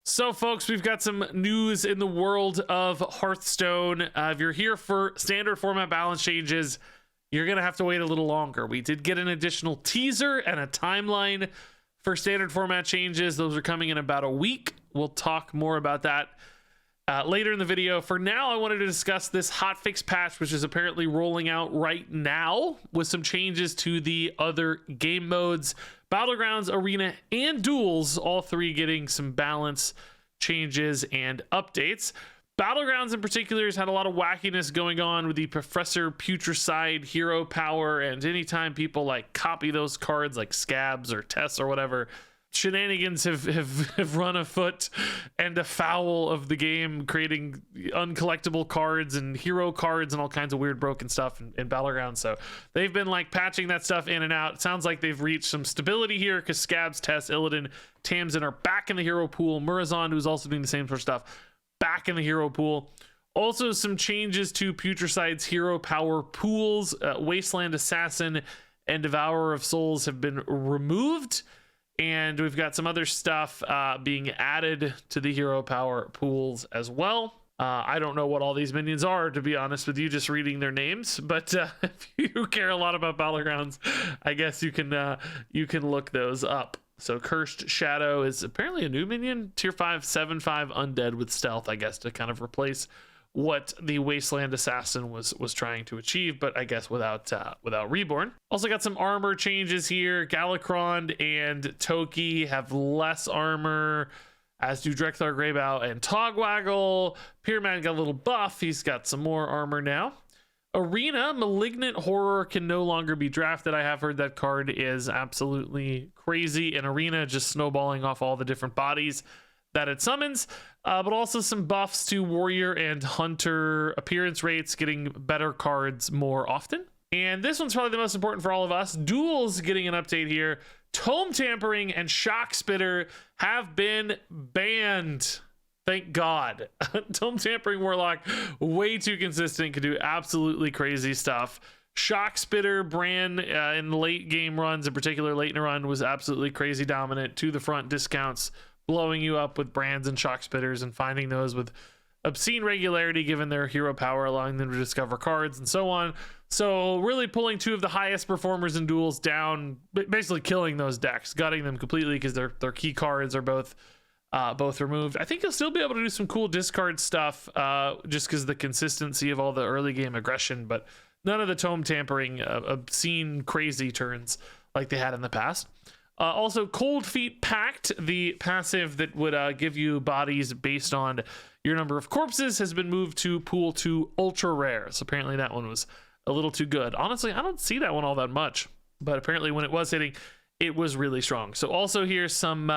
So folks, we've got some news in the world of Hearthstone. If you're here for standard format balance changes, you're going to have to wait a little longer. We did get an additional teaser and a timeline for standard format changes. Those are coming in about a week. We'll talk more about that later in the video. For now, I wanted to discuss this hotfix patch, which is apparently rolling out right now with some changes to the other game modes. Battlegrounds, Arena, and Duels, all three getting some balance changes and updates. Battlegrounds in particular has had a lot of wackiness going on with the Professor Putricide hero power, and anytime people like copy those cards like Scabs or Tess or whatever, shenanigans have run afoot and afoul of the game, creating uncollectible cards and hero cards and all kinds of weird broken stuff in Battlegrounds. So they've been like patching that stuff in and out. It sounds like they've reached some stability here because Scabs, Tess, Illidan, Tamsin are back in the hero pool. Murazond, who's also doing the same sort of stuff, back in the hero pool. Also some changes to Putricide's hero power pools. Wasteland Assassin and Devourer of Souls have been removed. And we've got some other stuff being added to the hero power pools as well. I don't know what all these minions are, to be honest with you, just reading their names. But if you care a lot about Battlegrounds, I guess you can look those up. So Cursed Shadow is apparently a new minion, tier 5, 7/5 undead with stealth, I guess, to kind of replace what the Wasteland Assassin was trying to achieve, but I guess without Reborn. Also got some armor changes here. Galakron and Toki have less armor, as do Drekthar, Greybow, and Togwaggle. Pyramid got a little buff. He's got some more armor now. Arena, Malignant Horror can no longer be drafted. I have heard that card is absolutely crazy in Arena, just snowballing off all the different bodies that it summons, but also some buffs to Warrior and Hunter appearance rates, getting better cards more often. And this one's probably the most important for all of us. Duels getting an update here. Tome Tampering and Shock Spitter have been banned. Thank God. Tome Tampering Warlock, way too consistent, could do absolutely crazy stuff. Shock Spitter, Bran in late game runs, in particular late in a run, was absolutely crazy dominant. To the front discounts, blowing you up with Brands and Shock Spitters and finding those with obscene regularity given their hero power, allowing them to discover cards and so on. So really pulling two of the highest performers in Duels down, basically killing those decks, gutting them completely because their key cards are both removed. I think you'll still be able to do some cool discard stuff just because of the consistency of all the early game aggression, but none of the Tome Tampering obscene crazy turns like they had in the past. Also, Cold Feet Pact, the passive that would give you bodies based on your number of corpses, has been moved to pool to ultra rares. Apparently that one was a little too good. Honestly, I don't see that one all that much, but apparently when it was hitting, it was really strong. So also here's some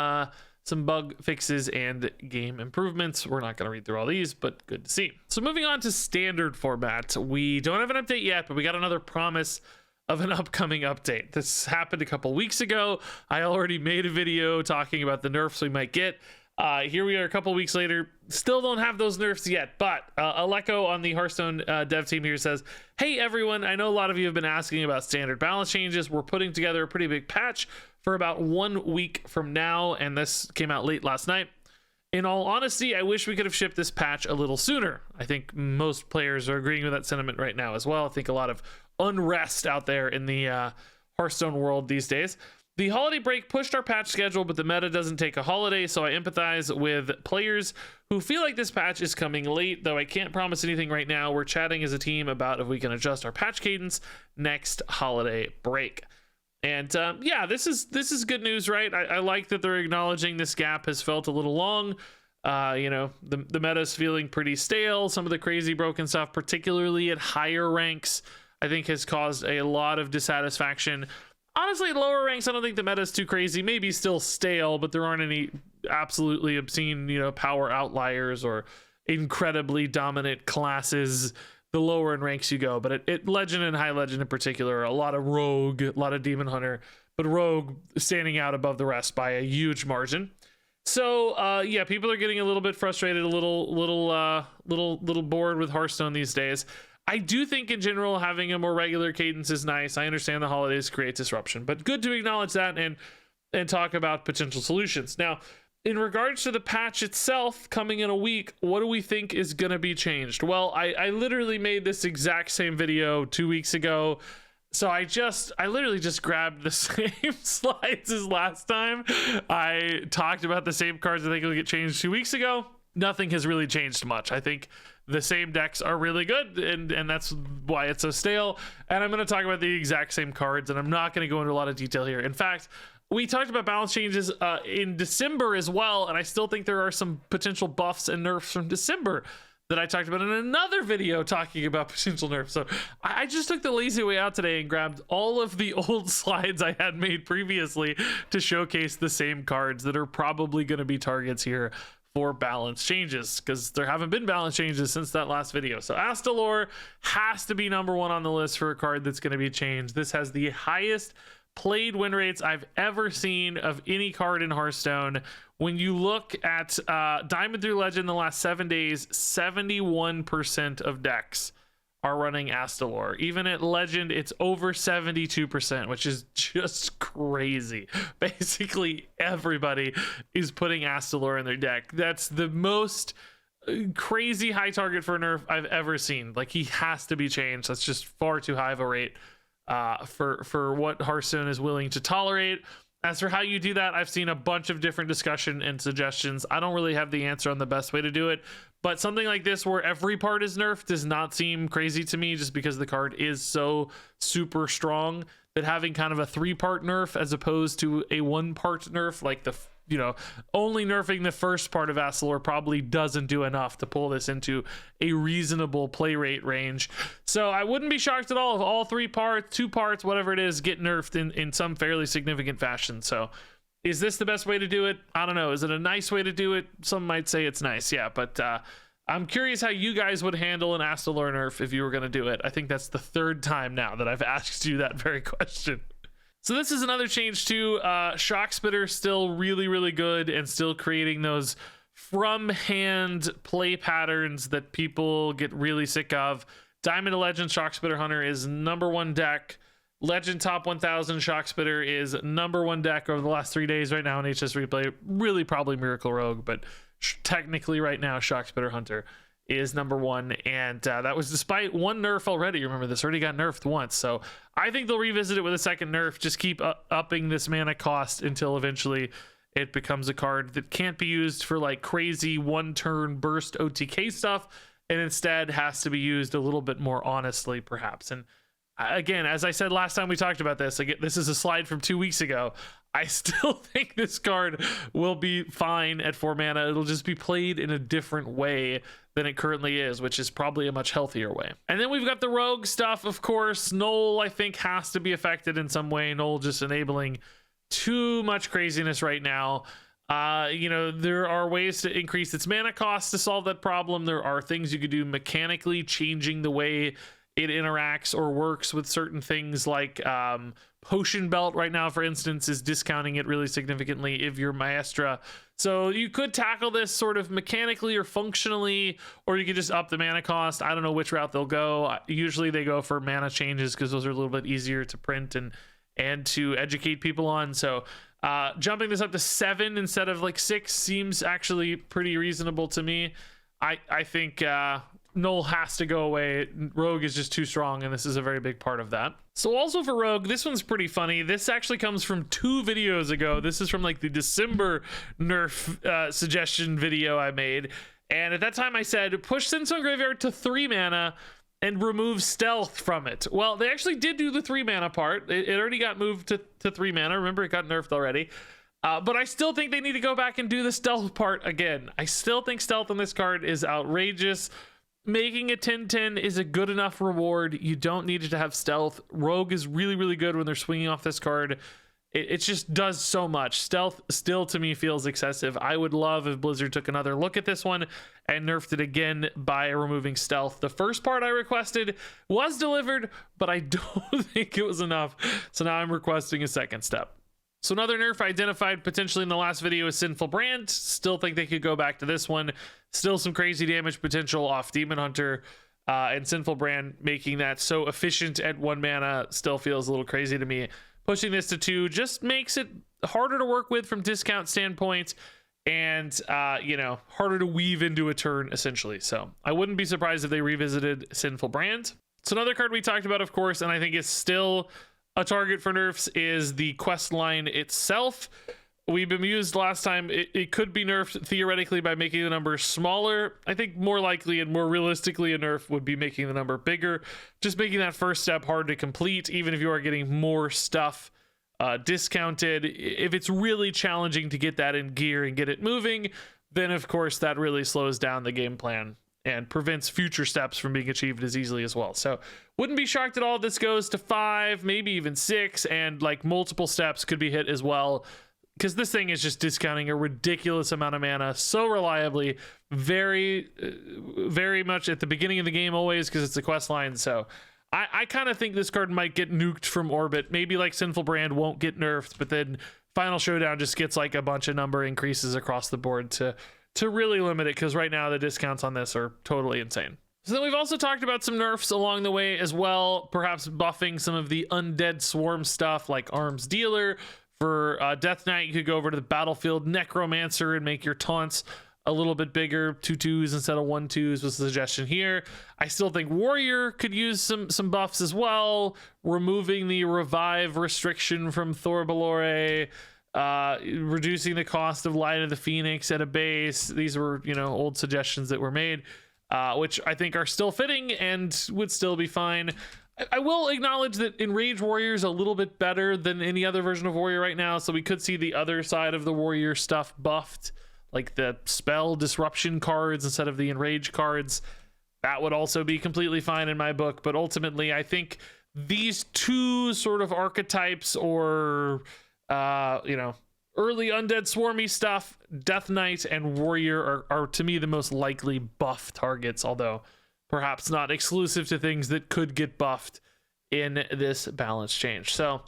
bug fixes and game improvements. We're not going to read through all these, but good to see. So moving on to standard format, we don't have an update yet, but we got another promise of an upcoming update. This happened a couple weeks ago. I already made a video talking about the nerfs we might get. Here we are a couple weeks later, still don't have those nerfs yet, but Aleko on the Hearthstone dev team here says, hey everyone, I know a lot of you have been asking about standard balance changes. We're putting together a pretty big patch for about 1 week from now, and this came out late last night. In all honesty, I wish we could have shipped this patch a little sooner. I think most players are agreeing with that sentiment right now as well. I think a lot of unrest out there in the Hearthstone world these days. The holiday break pushed our patch schedule, but the meta doesn't take a holiday, so I empathize with players who feel like this patch is coming late, though I can't promise anything right now. We're chatting as a team about if we can adjust our patch cadence next holiday break. And yeah, this is good news, right? I like that they're acknowledging this gap has felt a little long. You know, the meta's feeling pretty stale. Some of the crazy broken stuff, particularly at higher ranks, I think has caused a lot of dissatisfaction. Honestly, at lower ranks, I don't think the meta is too crazy. Maybe still stale, but there aren't any absolutely obscene, power outliers or incredibly dominant classes the lower in ranks you go. But at Legend and High Legend in particular, a lot of Rogue, a lot of Demon Hunter, but Rogue standing out above the rest by a huge margin. So yeah, people are getting a little bit frustrated, a little bored with Hearthstone these days. I do think in general having a more regular cadence is nice. I understand the holidays create disruption, but good to acknowledge that and talk about potential solutions. Now, in regards to the patch itself coming in a week, what do we think is going to be changed? Well, I literally made this exact same video 2 weeks ago. So I literally just grabbed the same slides as last time. I talked about the same cards I think will get changed 2 weeks ago. Nothing has really changed much. I think the same decks are really good, and that's why it's so stale. And I'm going to talk about the exact same cards, and I'm not going to go into a lot of detail here. In fact, we talked about balance changes in December as well, and I still think there are some potential buffs and nerfs from December that I talked about in another video talking about potential nerfs. So I just took the lazy way out today and grabbed all of the old slides I had made previously to showcase the same cards that are probably going to be targets here for balance changes, because there haven't been balance changes since that last video. So Astalor has to be number one on the list for a card that's going to be changed. This has the highest played win rates I've ever seen of any card in Hearthstone. When you look at Diamond through Legend the last 7 days, 71% of decks are running Astalor. Even at Legend, it's over 72%, which is just crazy. Basically, everybody is putting Astalor in their deck. That's the most crazy high target for a nerf I've ever seen. Like, he has to be changed. That's just far too high of a rate for what Hearthstone is willing to tolerate. As for how you do that, I've seen a bunch of different discussion and suggestions. I don't really have the answer on the best way to do it, but something like this where every part is nerfed does not seem crazy to me, just because the card is so super strong that having kind of a 3-part nerf as opposed to a 1-part nerf, like the, you know, only nerfing the first part of Astalor probably doesn't do enough to pull this into a reasonable play rate range. So I wouldn't be shocked at all if all 3 parts, 2 parts, whatever it is, get nerfed in some fairly significant fashion. So is this the best way to do it? I don't know. Is it a nice way to do it? Some might say it's nice, yeah, but I'm curious how you guys would handle an Astalor nerf if you were going to do it. I think that's the 3rd time now that I've asked you that very question. So this is another change too. Shock Spitter still really, really good and still creating those from hand play patterns that people get really sick of. Diamond to Legend Shock Spitter Hunter is #1 deck. Legend Top 1000 Shock Spitter is #1 deck over the last 3 days right now in HS Replay. Really probably Miracle Rogue, but technically right now Shock Spitter Hunter is #1, and that was despite 1 nerf already. Remember, this already got nerfed once, so I think they'll revisit it with a 2nd nerf. Just keep upping this mana cost until eventually it becomes a card that can't be used for like crazy 1-turn burst OTK stuff, and instead has to be used a little bit more honestly, perhaps. And again, as I said last time we talked about this, again, this is a slide from 2 weeks ago. I still think this card will be fine at 4 mana. It'll just be played in a different way than it currently is, which is probably a much healthier way. And then we've got the rogue stuff, of course. Null, I think, has to be affected in some way. Null just enabling too much craziness right now. You know, there are ways to increase its mana cost to solve that problem. There are things you could do mechanically, changing the way it interacts or works with certain things, like Potion Belt right now, for instance, is discounting it really significantly if you're Maestra. So you could tackle this sort of mechanically or functionally, or you could just up the mana cost. I don't know which route they'll go. Usually they go for mana changes because those are a little bit easier to print and to educate people on. So jumping this up to 7 instead of like 6 seems actually pretty reasonable to me. I think Null has to go away. Rogue is just too strong, and this is a very big part of that. So also for Rogue, this one's pretty funny. This actually comes from 2 videos ago. This is from like the December nerf suggestion video I made. And at that time I said, push Sinstone Graveyard to 3 mana and remove Stealth from it. Well, they actually did do the 3 mana part. It already got moved to 3 mana. Remember, it got nerfed already. But I still think they need to go back and do the Stealth part again. I still think Stealth on this card is outrageous. Making a 10/10 is a good enough reward. You don't need it to have Stealth. Rogue is really, really good when they're swinging off this card. It just does so much. Stealth still, to me, feels excessive. I would love if Blizzard took another look at this one and nerfed it again by removing Stealth. The first part I requested was delivered, but I don't think it was enough. So now I'm requesting a 2nd step. So another nerf identified potentially in the last video is Sinful Brand. Still think they could go back to this one. Still some crazy damage potential off Demon Hunter, and Sinful Brand making that so efficient at 1 mana still feels a little crazy to me. Pushing this to 2 just makes it harder to work with from discount standpoint, and you know, harder to weave into a turn essentially. So I wouldn't be surprised if they revisited Sinful Brand. So another card we talked about, of course, and I think is still a target for nerfs, is the quest line itself. We bemused last time, it could be nerfed theoretically by making the number smaller. I think more likely and more realistically a nerf would be making the number bigger, just making that first step hard to complete, even if you are getting more stuff discounted. If it's really challenging to get that in gear and get it moving, then of course that really slows down the game plan and prevents future steps from being achieved as easily as well. So wouldn't be shocked at all if this goes to 5, maybe even 6, and like multiple steps could be hit as well, because this thing is just discounting a ridiculous amount of mana so reliably, very much at the beginning of the game always, because it's a quest line. So I kind of think this card might get nuked from orbit. Maybe like Sinful Brand won't get nerfed, but then Final Showdown just gets like a bunch of number increases across the board to really limit it, because right now the discounts on this are totally insane. So then we've also talked about some nerfs along the way as well, perhaps buffing some of the Undead Swarm stuff like Arms Dealer. For Death Knight, you could go over to the battlefield Necromancer and make your taunts a little bit bigger, 2/2s instead of 1/2s was the suggestion here. I still think Warrior could use some buffs as well, removing the revive restriction from Thorbalore, reducing the cost of Light of the Phoenix at a base. These were, you know, old suggestions that were made, which I think are still fitting and would still be fine. I will acknowledge that Enrage Warrior is a little bit better than any other version of Warrior right now, so we could see the other side of the Warrior stuff buffed, like the spell disruption cards instead of the Enrage cards. That would also be completely fine in my book, but ultimately I think these two sort of archetypes, or you know, early Undead Swarmy stuff, Death Knight and Warrior are to me the most likely buff targets, although perhaps not exclusive to things that could get buffed in this balance change. So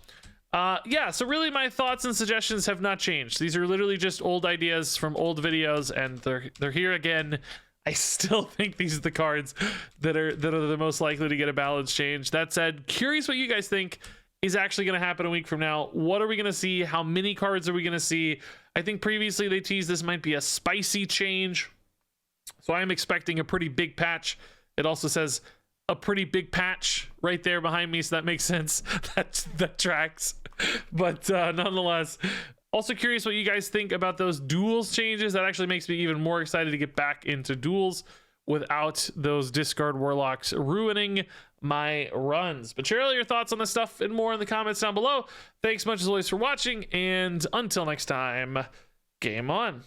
yeah, so really my thoughts and suggestions have not changed. These are literally just old ideas from old videos, and they're here again. I still think these are the cards that are the most likely to get a balance change. That said, curious what you guys think is actually going to happen a week from now. What are we going to see? How many cards are we going to see? I think previously they teased this might be a spicy change, so I'm expecting a pretty big patch. It also says a pretty big patch right there behind me, so that makes sense. That tracks. But nonetheless, also curious what you guys think about those Duels changes. That actually makes me even more excited to get back into Duels without those discard Warlocks ruining my runs. But share all your thoughts on this stuff and more in the comments down below. Thanks much as always for watching, and until next time, game on.